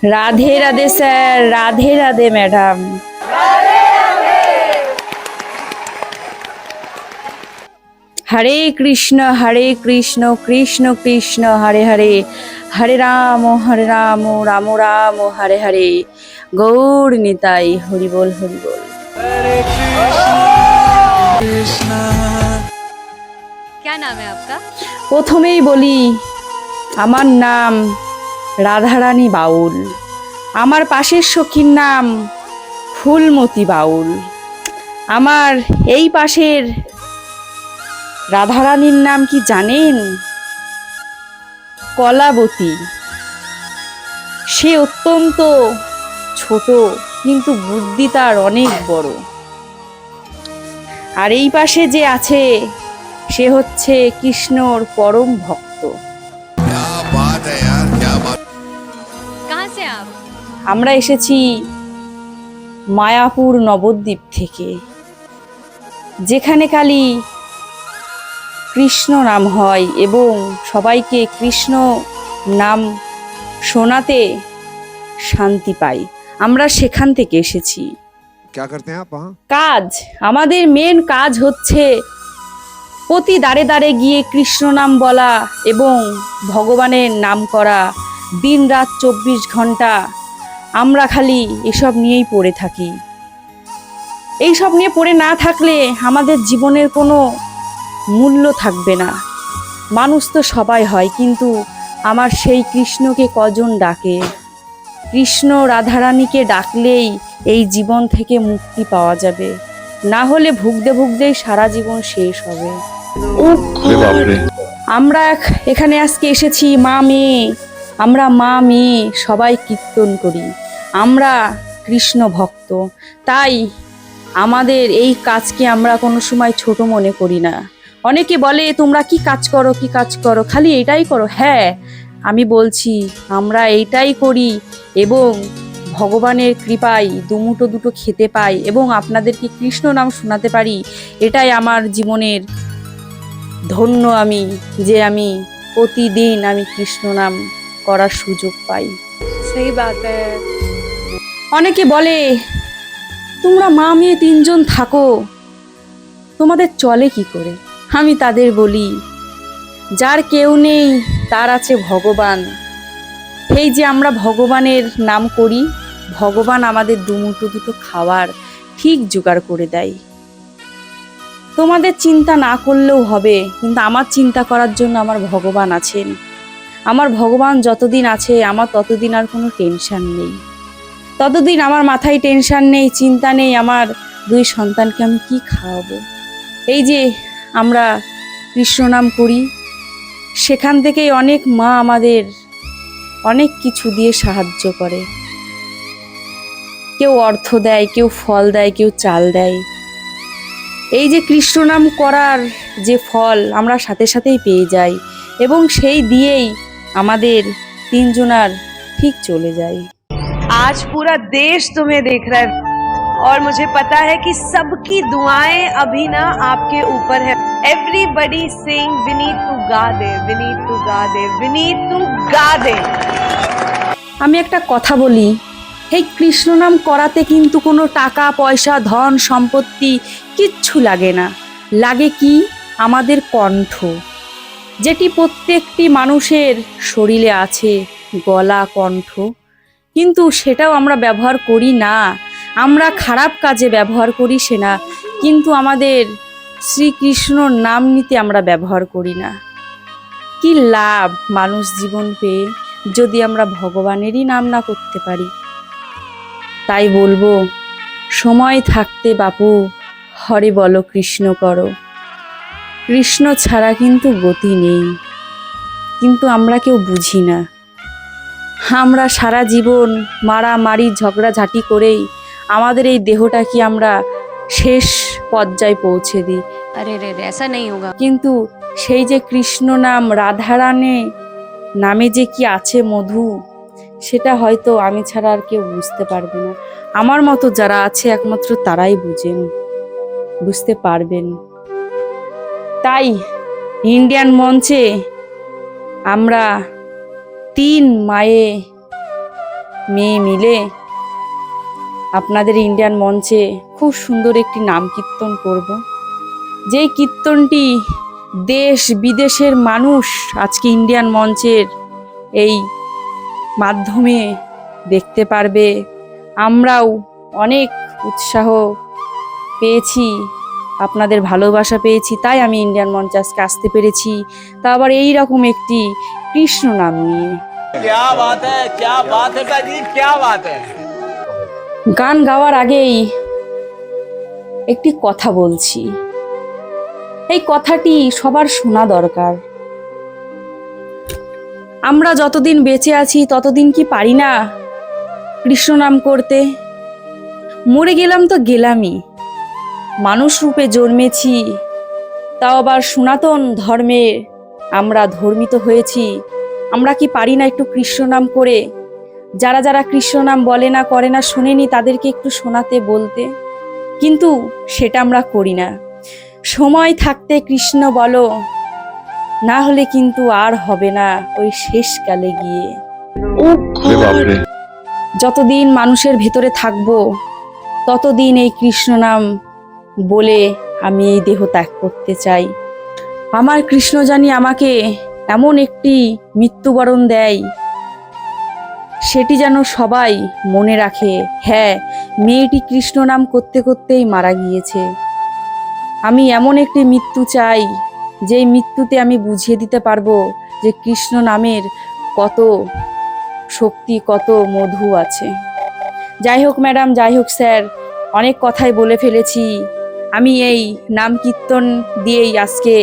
Radhe Radhe sir, Radhe Radhe madam. Hare Krishna Krishna Krishna Hare Hare, Hare Ram Ram Ram Hare Hare. Gaur Nitai Hari বল হরি বল। क्या नाम है आपका? প্রথমেই বলি, আমার নাম রাধারানী বাউল। আমার পাশের সখীর নাম ফুলমতি বাউল। আমার এই পাশের রাধারানীর নাম কি জানেন? কলাবতী। সে অত্যন্ত ছোট, কিন্তু বুদ্ধি তার অনেক বড়। আর এই পাশে যে আছে, সে হচ্ছে কৃষ্ণর পরম ভক্ত। कहाँ से आप? আমরা এসেছি মায়াপুর নবদ্বীপ থেকে, যেখানে খালি কৃষ্ণ নাম হয় এবং সবাইকে কৃষ্ণ নাম শোনাতে শান্তি পাই। আমরা সেখান থেকে এসেছি। क्या करते हैं आप वहाँ? কাজ, আমাদের মেন কাজ হচ্ছে প্রতি দাঁড়ে দাঁড়ে গিয়ে কৃষ্ণ নাম বলা এবং ভগবানের নাম করা। দিন রাত 24 ঘন্টা আমরা খালি এসব নিয়েই পড়ে থাকি। এইসব নিয়ে পড়ে না থাকলে আমাদের জীবনের কোনো মূল্য থাকবে না। মানুষ তো সবাই হয়, কিন্তু আমার সেই কৃষ্ণকে কজন ডাকে? কৃষ্ণ রাধারানীকে ডাকলেই এই জীবন থেকে মুক্তি পাওয়া যাবে, না হলে ভুগতে ভুগতেই সারা জীবন শেষ হবে। আমরা এখানে আজকে এসেছি মা মেয়ে, আমরা মা মেয়ে সবাই কীর্তন করি। আমরা কৃষ্ণ ভক্ত, তাই আমাদের এই কাজকে আমরা কোনো সময় ছোট মনে করি না। অনেকে বলে তোমরা কি কাজ করো, খালি এটাই করো। হ্যাঁ, আমি বলছি আমরা এইটাই করি এবং ভগবানের কৃপায় দুমুঠো দুটো খেতে পাই এবং আপনাদেরকে কৃষ্ণ নাম শোনাতে পারি। এটাই আমার জীবনের ধন্য আমি, যে আমি প্রতিদিন আমি কৃষ্ণ নাম করার সুযোগ পাই। सही बात है। অনেকে বলে তোমরা মা মেয়ে 3 জন থাকো, তোমাদের চলে কি করে? আমি তাদের বলি, যার কেউ নেই তার আছে ভগবান। এই যে আমরা ভগবানের নাম করি, ভগবান আমাদের দুমুঠো দুটো খাবার ঠিক জোগাড় করে দেয়। তোমাদের চিন্তা না করলেও হবে, কিন্তু আমার চিন্তা করার জন্য আমার ভগবান আছেন। আমার ভগবান যতদিন আছে, আমার ততদিন আর কোনো টেনশন নেই। ততদিন আমার মাথায় টেনশন নেই, চিন্তা নেই আমার 2 সন্তানকে আমি কি খাওয়াবো। এই যে আমরা কৃষ্ণ নাম করি, সেখান থেকেই অনেক মা আমাদের অনেক কিছু দিয়ে সাহায্য করে। কেউ অর্থ দেয়, কেউ ফল দেয়, কেউ চাল দেয়। এই যে কৃষ্ণ নাম করার যে ফল আমরা সাথে সাথেই পেয়ে যাই এবং সেই দিয়েই আমাদের 3 জনার ঠিক চলে যায়। आज पूरा देश तुम्हें देख रहा है और मुझे पता है कि सबकी दुआएं अभी ना आपके ऊपर है। एवरीबडी सिंग विनीत टू गा दे, विनीत टू गा दे, विनीत टू गा दे। আমি একটা কথা বলি, এই কৃষ্ণ নাম করাতে কিন্তু কোনো টাকা পয়সা ধন সম্পত্তি কিচ্ছু লাগে না। লাগে কি? আমাদের কণ্ঠ, যেটি প্রত্যেকটি মানুষের শরীরে আছে, গলা কণ্ঠ, কিন্তু সেটাও আমরা ব্যবহার করি না। আমরা খারাপ কাজে ব্যবহার করি সেনা, কিন্তু আমাদের শ্রীকৃষ্ণর নাম নিতে আমরা ব্যবহার করি না। কি লাভ মানুষ জীবন পেয়ে যদি আমরা ভগবানেরই নাম না করতে পারি? তাই বলবো, সময় থাকতে বাপু হরে বলো কৃষ্ণ করো। কৃষ্ণ ছাড়া কিন্তু গতি নেই, কিন্তু আমরা কেউ বুঝি না। আমরা সারা জীবন মারামারি ঝগড়াঝাটি করেই আমাদের এই দেহটাকে আমরা শেষ পর্যায়ে পৌঁছে দিই। अरे रे रे, ऐसा नहीं होगा। কিন্তু সেই যে কৃষ্ণ নাম, রাধারানী নামে যে কি আছে মধু, সেটা হয়তো আমি ছাড়া আর কেউ বুঝতে পারবে না। আমার মতো যারা আছে একমাত্র তারাই বুঝতে পারবেন। তাই ইন্ডিয়ান মঞ্চে আমরা 3 মায়ে মেয়ে মিলে আপনাদের ইন্ডিয়ান মঞ্চে খুব সুন্দর একটি নাম কীর্তন করব, যেই কীর্তনটি দেশ বিদেশের মানুষ আজকে ইন্ডিয়ান মঞ্চের এই মাধ্যমে দেখতে পারবে। আমরাও অনেক উৎসাহ পেয়েছি, আপনাদের ভালোবাসা পেয়েছি, তাই আমি ইন্ডিয়ান মঞ্চে আজকে আসতে পেরেছি, তা আবার এই রকম একটি কৃষ্ণ নাম নিয়ে। क्या बात है जी, क्या बात है। গান গাওয়ার আগেই একটি কথা বলছি, এই কথাটি সবার শোনা দরকার। আমরা যতদিন বেঁচে আছি ততদিন কি পারি না কৃষ্ণ নাম করতে? মরে গেলাম তো গেলামই, মানুষ রূপে জন্মেছি, তাও আবার সনাতন ধর্মে আমরা ধর্মিত হয়েছি। আমরা কি পারি না একটু কৃষ্ণ নাম করে? যারা যারা কৃষ্ণ নাম বলে না, করে না, শোনেনি, তাদেরকে একটু শোনাতে, বলতে, কিন্তু সেটা আমরা করি না। সময় থাকতে কৃষ্ণ বলো, না হলে কিন্তু আর হবে না ওই শেষকালে গিয়ে। যতদিন মানুষের ভেতরে থাকবো ততদিন এই কৃষ্ণ নাম বলে আমি এই দেহ ত্যাগ করতে চাই। আমার কৃষ্ণ জানি আমাকে এমন একটি মৃত্যুবরণ দেয়, সেটি যেন সবাই মনে রাখে। হ্যাঁ, মেয়েটি কৃষ্ণ নাম করতে করতেই মারা গিয়েছে। আমি এমন একটি মৃত্যু চাই, যেই মৃত্যুতে আমি বুঝিয়ে দিতে পারবো যে কৃষ্ণ নামের কত শক্তি, কত মধু আছে। যাই হোক ম্যাডাম, যাই হোক স্যার, অনেক কথাই বলে ফেলেছি। আমি এই নাম কীর্তন দিয়েই আজকে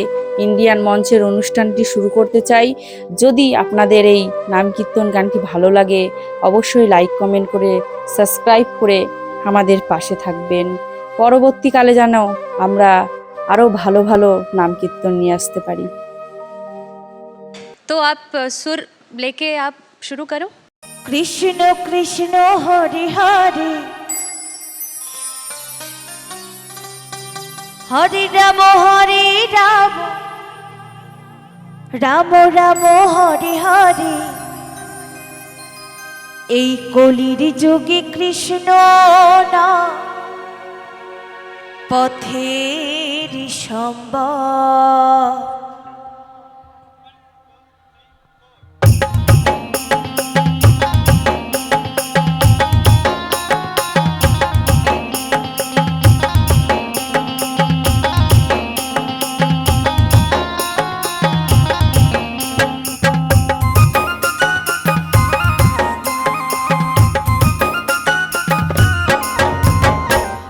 ইন্ডিয়ান মঞ্চের অনুষ্ঠানটি শুরু করতে চাই। যদি আপনাদের এই নাম কীর্তন গানটি ভালো লাগে, অবশ্যই লাইক কমেন্ট করে সাবস্ক্রাইব করে আমাদের পাশে থাকবেন। পরবর্তীকালে যেন আমরা আরও ভালো ভালো নাম কীর্তন নিয়ে আসতে পারি। तो आप सुर लेके आप शुरू करो। কৃষ্ণ কৃষ্ণ হরে হরে, হরে রাম রাম রাম হরে হরে। এই কলির যুগে কৃষ্ণ নাম পথের সম্বল।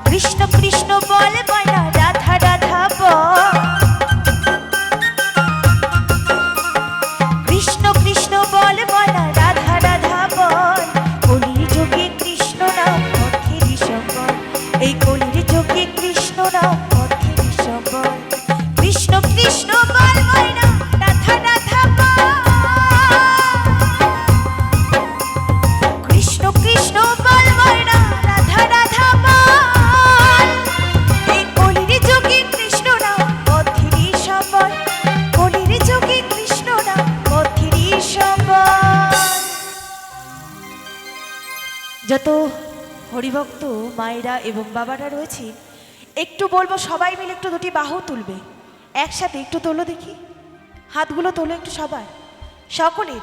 কৃষ্ণ কৃষ্ণ বল বলা, রাধা রাধা বল। কৃষ্ণ কৃষ্ণ বল বলা, রাধা রাধা বল। কলির যুগে কৃষ্ণ নাম পথের সম্বল। এই কলির যুগে কৃষ্ণ নাম পথের সম্বল। কৃষ্ণ কৃষ্ণ বল বলা, রাধা রাধা বল। কৃষ্ণ কৃষ্ণ বল বলা, রাধা রাধা বল। যত হরিভক্ত মায়েরা এবং বাবারা রয়েছে, একটু বলবো সবাই মিলে একটু দুটি বাহু তুলবে, একসাথে একটু তোলো দেখি, হাতগুলো তোলো একটু সবাই, সকলের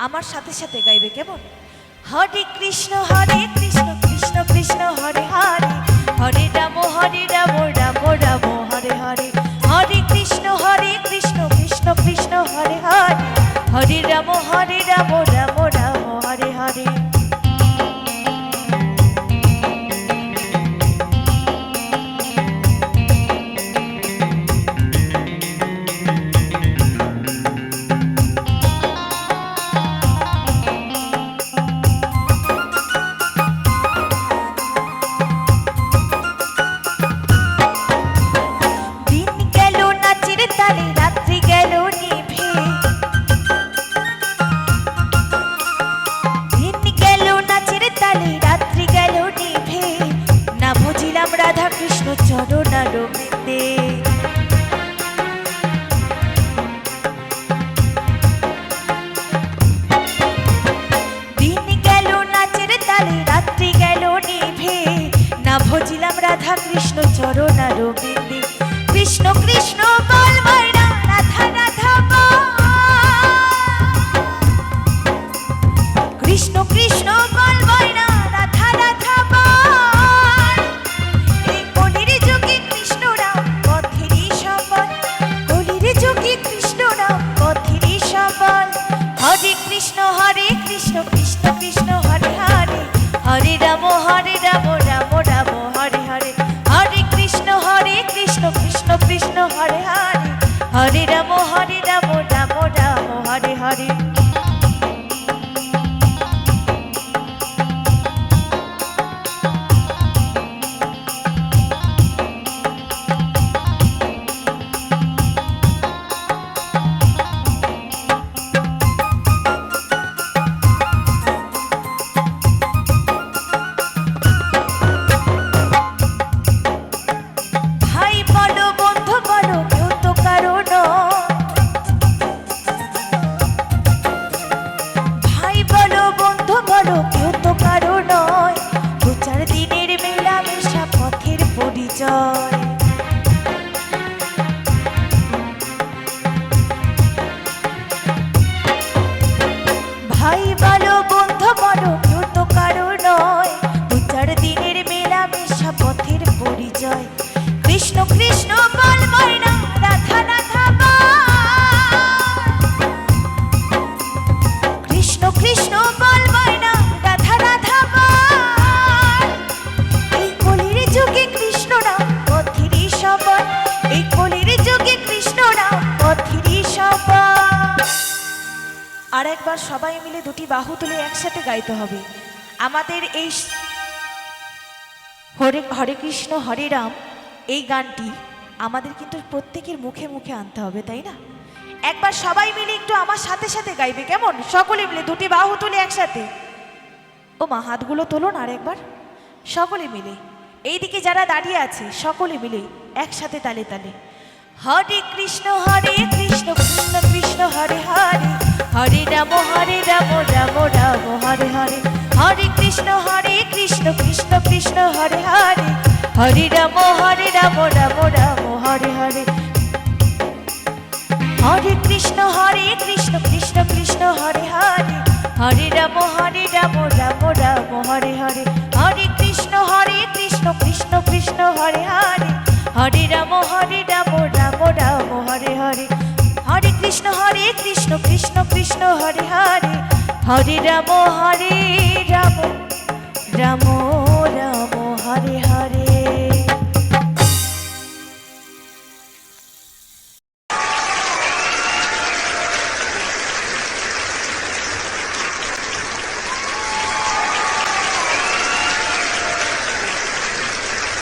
আমার সাথে সাথে গাইবে, কেমন? হরে কৃষ্ণ কৃষ্ণ কৃষ্ণ হরে হরে, হরে রাম রাম রাম হরে হরে। হরে কৃষ্ণ কৃষ্ণ কৃষ্ণ হরে হরে, হরে রাম রাম রাম হরে হরে। কৃষ্ণ চরণ রবিন্দে কৃষ্ণ কৃষ্ণ বল মাইরা রাধা রাধা বল কৃষ্ণ কৃষ্ণ বল মাইরা রাধা রাধা বল এই কলির যুগে কৃষ্ণ রাম পথেরই সবল কলির যুগে কৃষ্ণ রাম পথেরই সবল হরে কৃষ্ণ কৃষ্ণ কৃষ্ণ হরে হরে হরে রাম রাম রাম হরে হরে হরে কৃষ্ণ কৃষ্ণ কৃষ্ণ হরে হরে হরে রাম রাম রাম হরে হরে ভাই বলো বন্ধু বলো কেউ তো কারো নয় ভাই বলো বন্ধু বলো কেউ তো কারো নয় দু চার দিনের মেলামেশা পথের পরিচয় ভাই বলো বন্ধু বলো কেউ তো কারো নয় দু চার দিনের মেলামেশা পথের পরিচয় কৃষ্ণ কৃষ্ণ বল মাইরা রাধা রাধা বল কৃষ্ণ কৃষ্ণ বল মাইরা রাধা রাধা বল এই কলির যুগে কৃষ্ণ নাম পথেরই সবল এই কলির যুগে কৃষ্ণ নাম পথেরই সবল আর একবার সবাই মিলে দুটি বাহু তুলে একসাথে গাইতে হবে আমাদের এই হরে হরে কৃষ্ণ হরে রাম এই গানটি আমাদের কিন্তু প্রত্যেকের মুখে মুখে আনতে হবে তাই না একবার সবাই মিলে একটু আমার সাথে সাথে গাইবে কেমন সকলে মিলে দুটি বাহু তুলে একসাথে ও মা হাতগুলো তোলুন আর একবার সকলে মিলে এইদিকে যারা দাঁড়িয়ে আছে সকলে মিলে একসাথে তালে তালে হরে কৃষ্ণ কৃষ্ণ কৃষ্ণ হরে হরে হরে রাম রাম রাম হরে হরে হরে কৃষ্ণ কৃষ্ণ কৃষ্ণ হরে হরে হরে রাম রাম রাম হরে হরে হরে কৃষ্ণ কৃষ্ণ কৃষ্ণ হরে হরে হরে রাম রাম রাম হরে হরে হরে কৃষ্ণ কৃষ্ণ কৃষ্ণ হরে হরে হরে রাম রাম রাম হরে হরে হরে কৃষ্ণ কৃষ্ণ কৃষ্ণ হরে হরে হরে রাম রাম রাম